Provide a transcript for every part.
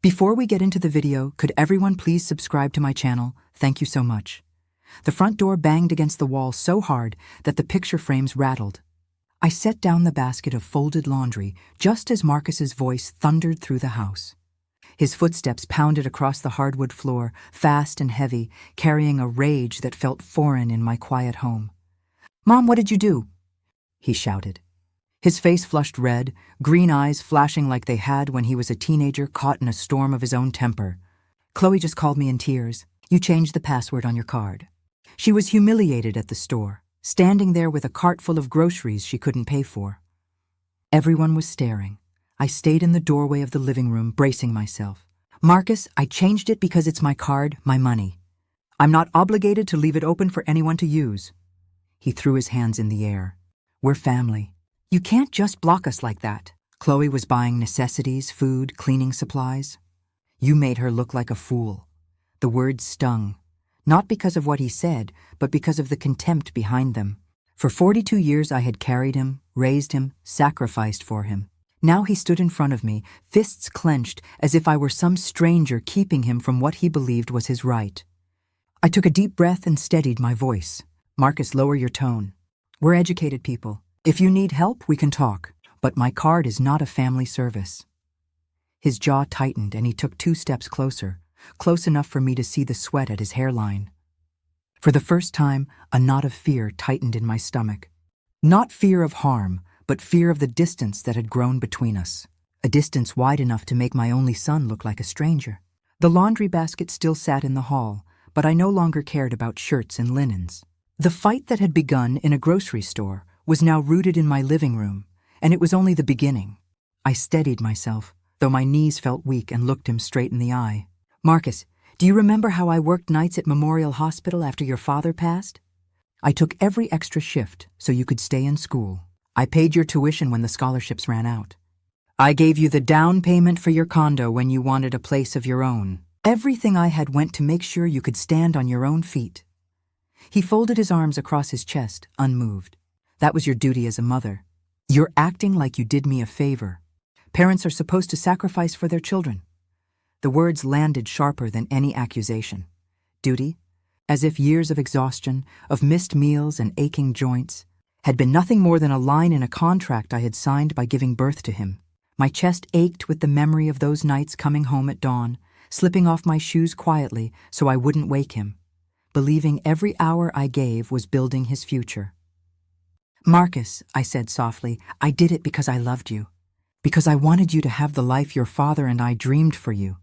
Before we get into the video, could everyone please subscribe to my channel? Thank you so much. The front door banged against the wall so hard that the picture frames rattled. I set down the basket of folded laundry just as Marcus's voice thundered through the house. His footsteps pounded across the hardwood floor, fast and heavy, carrying a rage that felt foreign in my quiet home. "Mom, what did you do?" he shouted. His face flushed red, green eyes flashing like they had when he was a teenager caught in a storm of his own temper. "Chloe just called me in tears. You changed the password on your card." She was humiliated at the store, standing there with a cart full of groceries she couldn't pay for. Everyone was staring. I stayed in the doorway of the living room, bracing myself. "Marcus, I changed it because it's my card, my money. I'm not obligated to leave it open for anyone to use." He threw his hands in the air. "We're family. You can't just block us like that." Chloe was buying necessities, food, cleaning supplies. "You made her look like a fool." The words stung, not because of what he said, but because of the contempt behind them. For 42 years I had carried him, raised him, sacrificed for him. Now he stood in front of me, fists clenched, as if I were some stranger keeping him from what he believed was his right. I took a deep breath and steadied my voice. "Marcus, lower your tone. We're educated people. If you need help, we can talk. But my card is not a family service." His jaw tightened and he took 2 steps closer, close enough for me to see the sweat at his hairline. For the first time, a knot of fear tightened in my stomach. Not fear of harm, but fear of the distance that had grown between us. A distance wide enough to make my only son look like a stranger. The laundry basket still sat in the hall, but I no longer cared about shirts and linens. The fight that had begun in a grocery store was now rooted in my living room, and it was only the beginning. I steadied myself, though my knees felt weak, and looked him straight in the eye. "Marcus, do you remember how I worked nights at Memorial Hospital after your father passed? I took every extra shift so you could stay in school. I paid your tuition when the scholarships ran out. I gave you the down payment for your condo when you wanted a place of your own. Everything I had went to make sure you could stand on your own feet." He folded his arms across his chest, unmoved. "That was your duty as a mother. You're acting like you did me a favor. Parents are supposed to sacrifice for their children." The words landed sharper than any accusation. Duty? As if years of exhaustion, of missed meals and aching joints, had been nothing more than a line in a contract I had signed by giving birth to him. My chest ached with the memory of those nights coming home at dawn, slipping off my shoes quietly so I wouldn't wake him, believing every hour I gave was building his future. "Marcus," I said softly, "I did it because I loved you. Because I wanted you to have the life your father and I dreamed for you."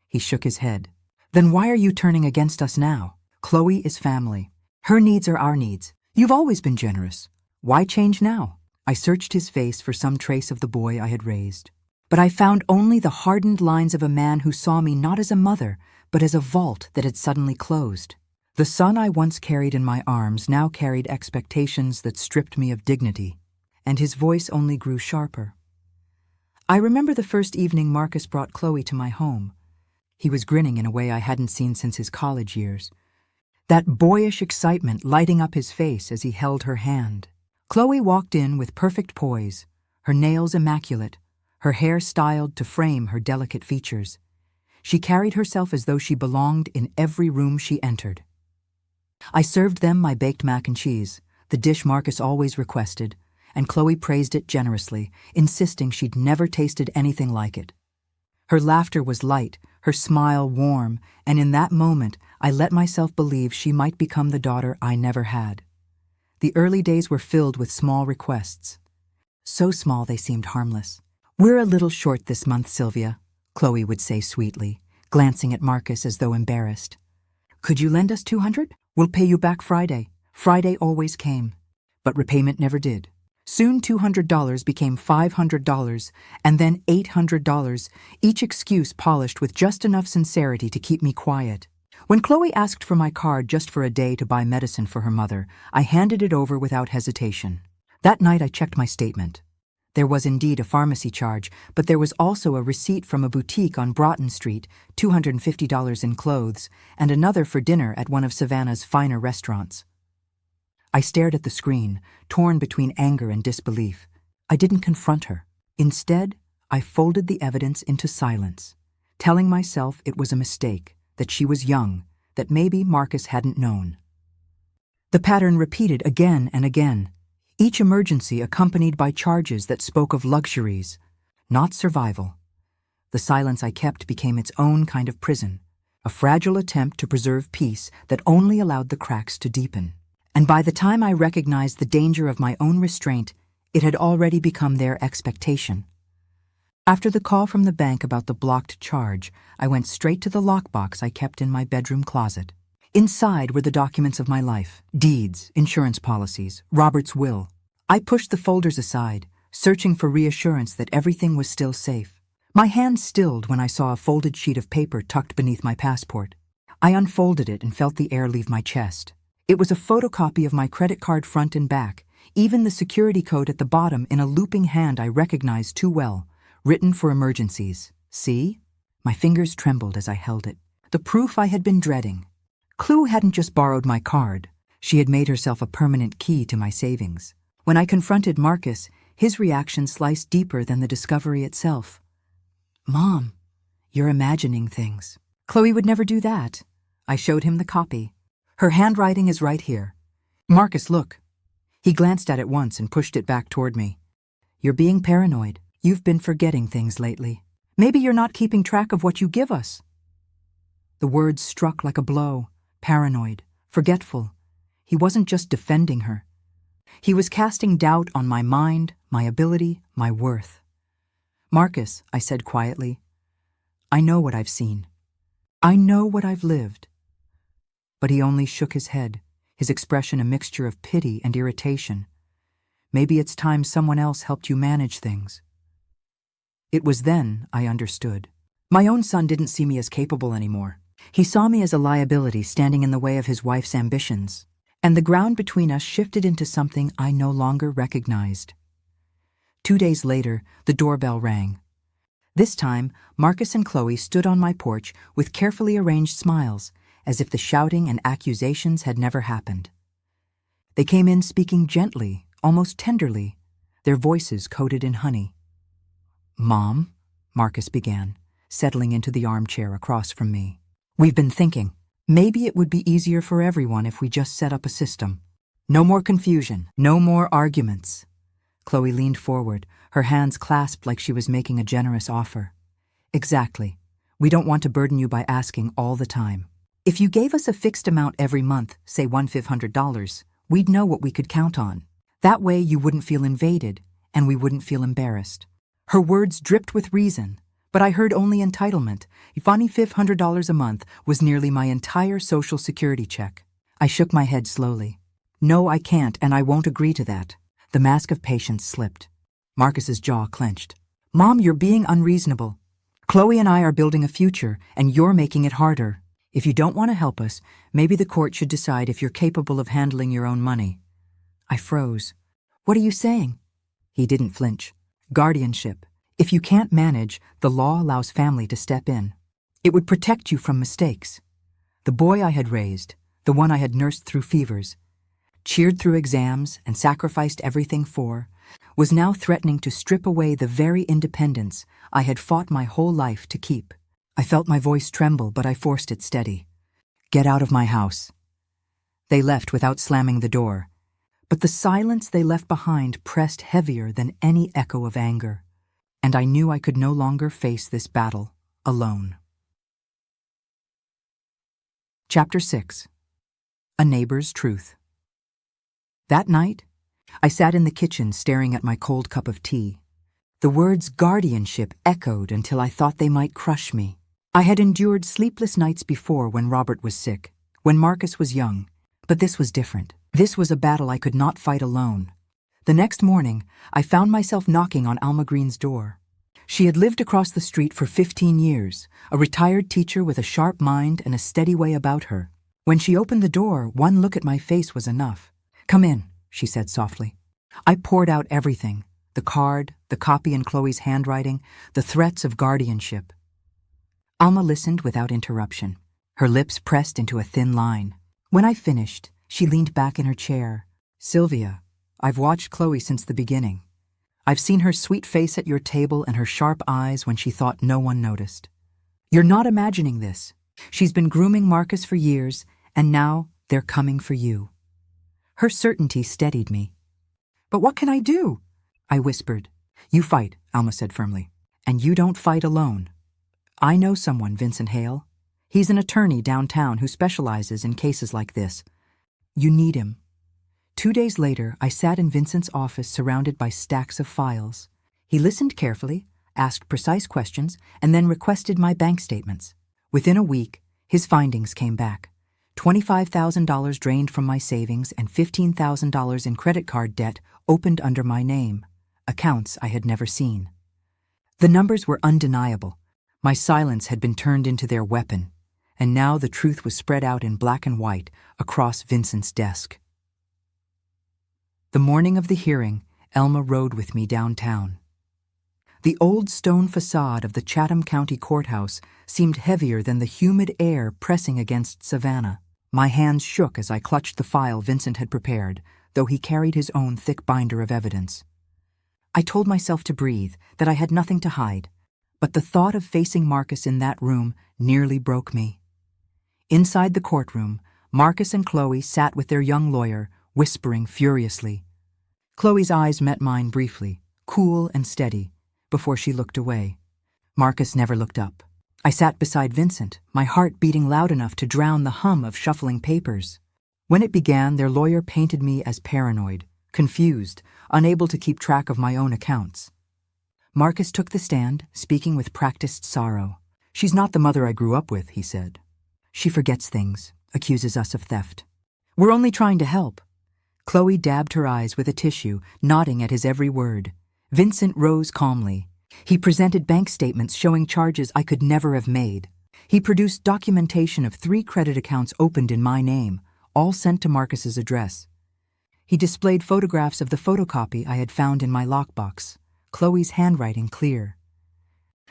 He shook his head. "Then why are you turning against us now? Chloe is family. Her needs are our needs. You've always been generous. Why change now?" I searched his face for some trace of the boy I had raised. But I found only the hardened lines of a man who saw me not as a mother, but as a vault that had suddenly closed. The son I once carried in my arms now carried expectations that stripped me of dignity, and his voice only grew sharper. I remember the first evening Marcus brought Chloe to my home. He was grinning in a way I hadn't seen since his college years, that boyish excitement lighting up his face as he held her hand. Chloe walked in with perfect poise, her nails immaculate, her hair styled to frame her delicate features. She carried herself as though she belonged in every room she entered. I served them my baked mac and cheese, the dish Marcus always requested, and Chloe praised it generously, insisting she'd never tasted anything like it. Her laughter was light, her smile warm, and in that moment I let myself believe she might become the daughter I never had. The early days were filled with small requests. So small they seemed harmless. "We're a little short this month, Sylvia," Chloe would say sweetly, glancing at Marcus as though embarrassed. "Could you lend us $200? We'll pay you back Friday." Friday always came, but repayment never did. Soon $200 became $500, and then $800, each excuse polished with just enough sincerity to keep me quiet. When Chloe asked for my card just for a day to buy medicine for her mother, I handed it over without hesitation. That night I checked my statement. There was indeed a pharmacy charge, but there was also a receipt from a boutique on Broughton Street, $250 in clothes, and another for dinner at one of Savannah's finer restaurants. I stared at the screen, torn between anger and disbelief. I didn't confront her. Instead, I folded the evidence into silence, telling myself it was a mistake, that she was young, that maybe Marcus hadn't known. The pattern repeated again and again, each emergency accompanied by charges that spoke of luxuries, not survival. The silence I kept became its own kind of prison, a fragile attempt to preserve peace that only allowed the cracks to deepen. And by the time I recognized the danger of my own restraint, it had already become their expectation. After the call from the bank about the blocked charge, I went straight to the lockbox I kept in my bedroom closet. Inside were the documents of my life, deeds, insurance policies, Robert's will. I pushed the folders aside, searching for reassurance that everything was still safe. My hand stilled when I saw a folded sheet of paper tucked beneath my passport. I unfolded it and felt the air leave my chest. It was a photocopy of my credit card front and back, even the security code at the bottom in a looping hand I recognized too well. Written for emergencies. See? My fingers trembled as I held it. The proof I had been dreading. Chloe hadn't just borrowed my card. She had made herself a permanent key to my savings. When I confronted Marcus, his reaction sliced deeper than the discovery itself. Mom, you're imagining things. Chloe would never do that. I showed him the copy. Her handwriting is right here. Marcus, look. He glanced at it once and pushed it back toward me. You're being paranoid. You've been forgetting things lately. Maybe you're not keeping track of what you give us. The words struck like a blow. Paranoid, forgetful. He wasn't just defending her. He was casting doubt on my mind, my ability, my worth. Marcus, I said quietly, I know what I've seen. I know what I've lived. But he only shook his head, his expression a mixture of pity and irritation. Maybe it's time someone else helped you manage things. It was then I understood. My own son didn't see me as capable anymore. He saw me as a liability standing in the way of his wife's ambitions, and the ground between us shifted into something I no longer recognized. 2 days later, the doorbell rang. This time, Marcus and Chloe stood on my porch with carefully arranged smiles, as if the shouting and accusations had never happened. They came in speaking gently, almost tenderly, their voices coated in honey. Mom, Marcus began, settling into the armchair across from me. We've been thinking, maybe it would be easier for everyone if we just set up a system. No more confusion, no more arguments. Chloe leaned forward, her hands clasped like she was making a generous offer. Exactly. We don't want to burden you by asking all the time. If you gave us a fixed amount every month, say $1,500, we'd know what we could count on. That way you wouldn't feel invaded, and we wouldn't feel embarrassed. Her words dripped with reason, but I heard only entitlement. $500 a month was nearly my entire Social Security check. I shook my head slowly. No, I can't, and I won't agree to that. The mask of patience slipped. Marcus's jaw clenched. Mom, you're being unreasonable. Chloe and I are building a future, and you're making it harder. If you don't want to help us, maybe the court should decide if you're capable of handling your own money. I froze. What are you saying? He didn't flinch. Guardianship. If you can't manage, the law allows family to step in. It would protect you from mistakes. The boy I had raised, the one I had nursed through fevers, cheered through exams and sacrificed everything for, was now threatening to strip away the very independence I had fought my whole life to keep. I felt my voice tremble, but I forced it steady. Get out of my house. They left without slamming the door, but the silence they left behind pressed heavier than any echo of anger, and I knew I could no longer face this battle alone. Chapter 6. A Neighbor's Truth. That night, I sat in the kitchen staring at my cold cup of tea. The words guardianship echoed until I thought they might crush me. I had endured sleepless nights before when Robert was sick, when Marcus was young, but this was different. This was a battle I could not fight alone. The next morning, I found myself knocking on Alma Green's door. She had lived across the street for 15 years, a retired teacher with a sharp mind and a steady way about her. When she opened the door, one look at my face was enough. Come in, she said softly. I poured out everything, the card, the copy in Chloe's handwriting, the threats of guardianship. Alma listened without interruption, her lips pressed into a thin line. When I finished, she leaned back in her chair. Sylvia, I've watched Chloe since the beginning. I've seen her sweet face at your table and her sharp eyes when she thought no one noticed. You're not imagining this. She's been grooming Marcus for years, and now they're coming for you." Her certainty steadied me. "But what can I do?" I whispered. "You fight," Alma said firmly. "And you don't fight alone. I know someone, Vincent Hale. He's an attorney downtown who specializes in cases like this. You need him." 2 days later, I sat in Vincent's office surrounded by stacks of files. He listened carefully, asked precise questions, and then requested my bank statements. Within a week, his findings came back. $25,000 drained from my savings and $15,000 in credit card debt opened under my name, accounts I had never seen. The numbers were undeniable. My silence had been turned into their weapon, and now the truth was spread out in black and white across Vincent's desk. The morning of the hearing, Elma rode with me downtown. The old stone facade of the Chatham County Courthouse seemed heavier than the humid air pressing against Savannah. My hands shook as I clutched the file Vincent had prepared, though he carried his own thick binder of evidence. I told myself to breathe, that I had nothing to hide, but the thought of facing Marcus in that room nearly broke me. Inside the courtroom, Marcus and Chloe sat with their young lawyer, whispering furiously. Chloe's eyes met mine briefly, cool and steady, before she looked away. Marcus never looked up. I sat beside Vincent, my heart beating loud enough to drown the hum of shuffling papers. When it began, their lawyer painted me as paranoid, confused, unable to keep track of my own accounts. Marcus took the stand, speaking with practiced sorrow. "She's not the mother I grew up with," he said. "She forgets things, accuses us of theft. We're only trying to help." Chloe dabbed her eyes with a tissue, nodding at his every word. Vincent rose calmly. He presented bank statements showing charges I could never have made. He produced documentation of 3 credit accounts opened in my name, all sent to Marcus's address. He displayed photographs of the photocopy I had found in my lockbox, Chloe's handwriting clear.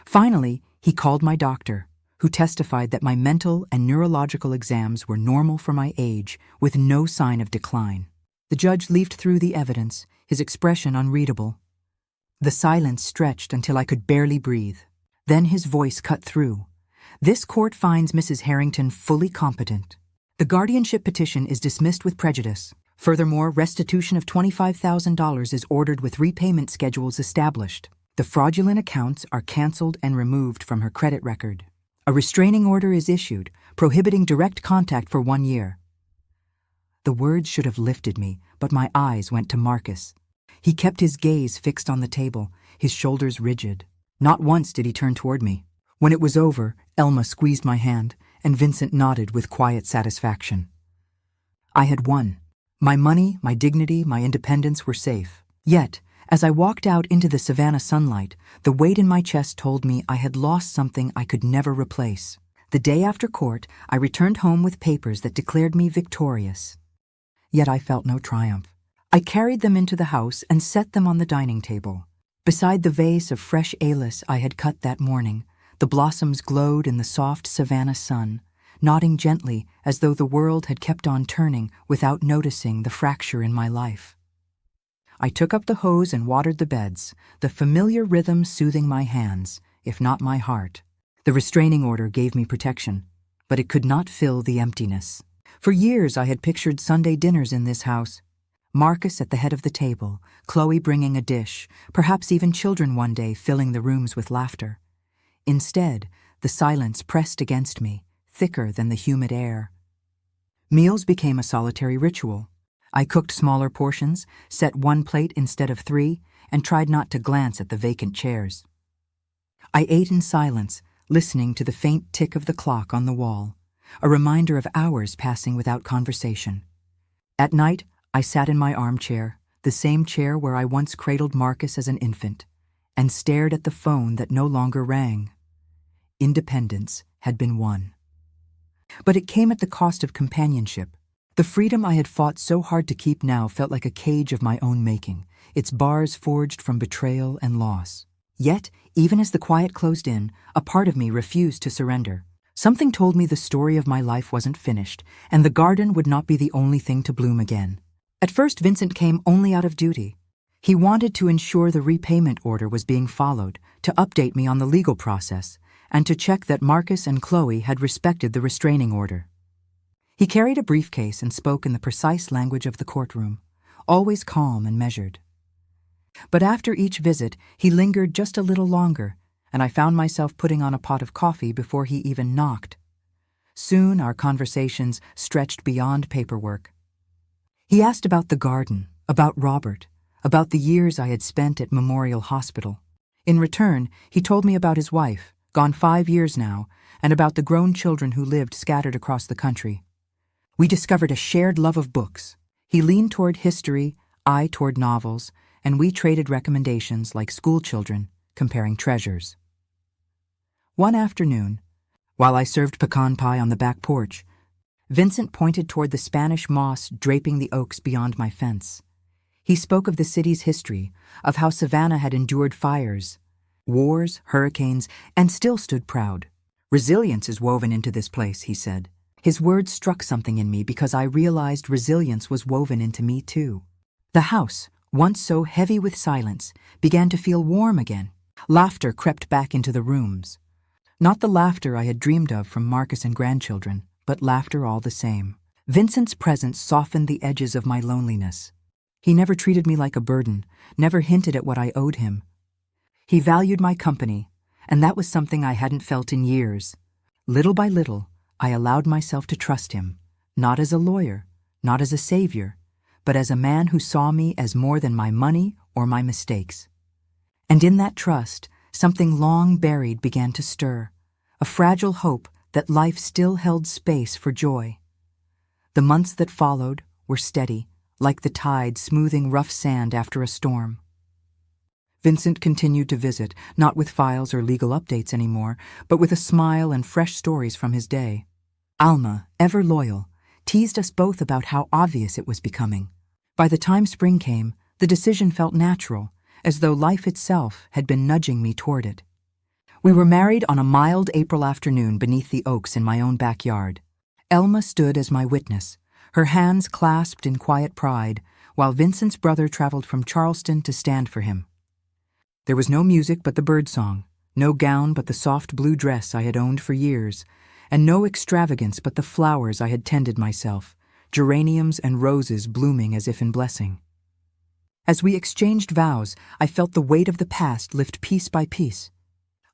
Finally, he called my doctor, who testified that my mental and neurological exams were normal for my age, with no sign of decline. The judge leafed through the evidence, his expression unreadable. The silence stretched until I could barely breathe. Then his voice cut through. "This court finds Mrs. Harrington fully competent. The guardianship petition is dismissed with prejudice. Furthermore, restitution of $25,000 is ordered with repayment schedules established. The fraudulent accounts are canceled and removed from her credit record. A restraining order is issued, prohibiting direct contact for 1 year." The words should have lifted me, but my eyes went to Marcus. He kept his gaze fixed on the table, his shoulders rigid. Not once did he turn toward me. When it was over, Elma squeezed my hand, and Vincent nodded with quiet satisfaction. I had won. My money, my dignity, my independence were safe. Yet, as I walked out into the Savannah sunlight, the weight in my chest told me I had lost something I could never replace. The day after court, I returned home with papers that declared me victorious. Yet I felt no triumph. I carried them into the house and set them on the dining table. Beside the vase of fresh alis I had cut that morning, the blossoms glowed in the soft Savannah sun, nodding gently as though the world had kept on turning without noticing the fracture in my life. I took up the hose and watered the beds, the familiar rhythm soothing my hands, if not my heart. The restraining order gave me protection, but it could not fill the emptiness. For years I had pictured Sunday dinners in this house. Marcus at the head of the table, Chloe bringing a dish, perhaps even children one day filling the rooms with laughter. Instead, the silence pressed against me, thicker than the humid air. Meals became a solitary ritual. I cooked smaller portions, set 1 plate instead of 3, and tried not to glance at the vacant chairs. I ate in silence, listening to the faint tick of the clock on the wall, a reminder of hours passing without conversation. At night, I sat in my armchair, the same chair where I once cradled Marcus as an infant, and stared at the phone that no longer rang. Independence had been won. But it came at the cost of companionship. The freedom I had fought so hard to keep now felt like a cage of my own making, its bars forged from betrayal and loss. Yet, even as the quiet closed in, a part of me refused to surrender. Something told me the story of my life wasn't finished, and the garden would not be the only thing to bloom again. At first, Vincent came only out of duty. He wanted to ensure the repayment order was being followed, to update me on the legal process, and to check that Marcus and Chloe had respected the restraining order. He carried a briefcase and spoke in the precise language of the courtroom, always calm and measured. But after each visit, he lingered just a little longer, and I found myself putting on a pot of coffee before he even knocked. Soon our conversations stretched beyond paperwork. He asked about the garden, about Robert, about the years I had spent at Memorial Hospital. In return, he told me about his wife, gone 5 years now, and about the grown children who lived scattered across the country. We discovered a shared love of books. He leaned toward history, I toward novels, and we traded recommendations like schoolchildren, comparing treasures. One afternoon, while I served pecan pie on the back porch, Vincent pointed toward the Spanish moss draping the oaks beyond my fence. He spoke of the city's history, of how Savannah had endured fires, wars, hurricanes, and still stood proud. Resilience is woven into this place, he said. His words struck something in me because I realized resilience was woven into me too. The house, once so heavy with silence, began to feel warm again. Laughter crept back into the rooms. Not the laughter I had dreamed of from Marcus and grandchildren, but laughter all the same. Vincent's presence softened the edges of my loneliness. He never treated me like a burden, never hinted at what I owed him. He valued my company, and that was something I hadn't felt in years. Little by little, I allowed myself to trust him, not as a lawyer, not as a savior, but as a man who saw me as more than my money or my mistakes. And in that trust, something long buried began to stir, a fragile hope that life still held space for joy. The months that followed were steady, like the tide smoothing rough sand after a storm. Vincent continued to visit, not with files or legal updates anymore, but with a smile and fresh stories from his day. Alma, ever loyal, teased us both about how obvious it was becoming. By the time spring came, the decision felt natural, as though life itself had been nudging me toward it. We were married on a mild April afternoon beneath the oaks in my own backyard. Elma stood as my witness, her hands clasped in quiet pride, while Vincent's brother traveled from Charleston to stand for him. There was no music but the birdsong, no gown but the soft blue dress I had owned for years, and no extravagance but the flowers I had tended myself, geraniums and roses blooming as if in blessing. As we exchanged vows, I felt the weight of the past lift piece by piece.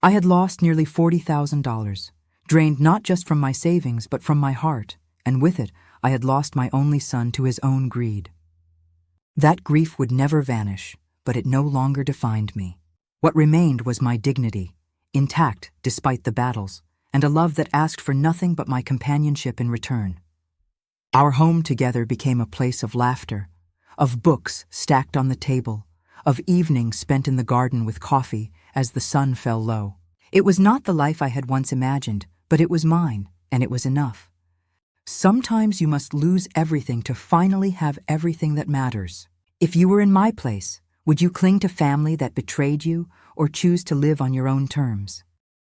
I had lost nearly $40,000, drained not just from my savings but from my heart, and with it, I had lost my only son to his own greed. That grief would never vanish, but it no longer defined me. What remained was my dignity, intact despite the battles, and a love that asked for nothing but my companionship in return. Our home together became a place of laughter, of books stacked on the table, of evenings spent in the garden with coffee as the sun fell low. It was not the life I had once imagined, but it was mine, and it was enough. Sometimes you must lose everything to finally have everything that matters. If you were in my place, would you cling to family that betrayed you or choose to live on your own terms?